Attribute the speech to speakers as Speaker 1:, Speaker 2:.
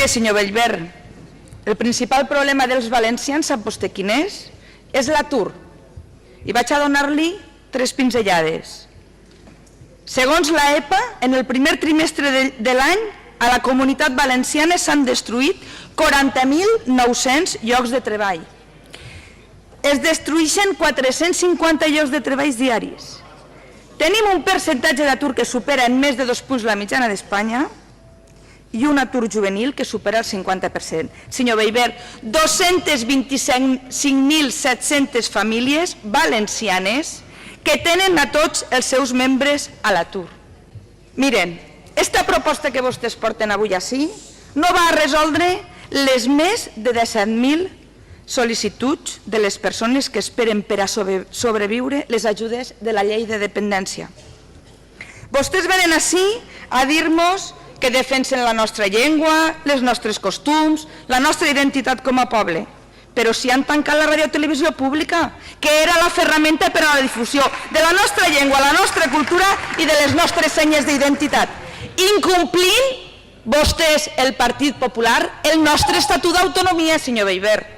Speaker 1: Mire, senyor Bellver, el principal problema dels valencians, sap vostè quin és? És l'atur. I vaig a donar-li 3 pinzellades. Segons l'EPA, en el primer trimestre de l'any, a la Comunitat Valenciana s'han destruït 40.900 llocs de treball. Es destrueixen 450 llocs de treball diaris. Tenim un percentatge d'atur que supera en més de 2 punts la mitjana d'Espanya i un atur juvenil que supera el 50%. Senyor Bellver, 225.700 famílies valencianes que tenen a tots els seus membres a l'atur. Miren, aquesta proposta que vostès porten avui ací no va a resoldre les més de 17.000 sol·licituds de les persones que esperen per a sobreviure les ajudes de la llei de dependència. Vostès venen ací a dir-nos que defensen la nostra llengua, els nostres costums, la nostra identitat com a poble. Però si han tancat la radiotelevisió pública, que era la ferramenta per a la difusió de la nostra llengua, la nostra cultura i de les nostres senyes d'identitat, incomplint vostès, el Partit Popular, el nostre Estatut d'Autonomia, senyor Bellver.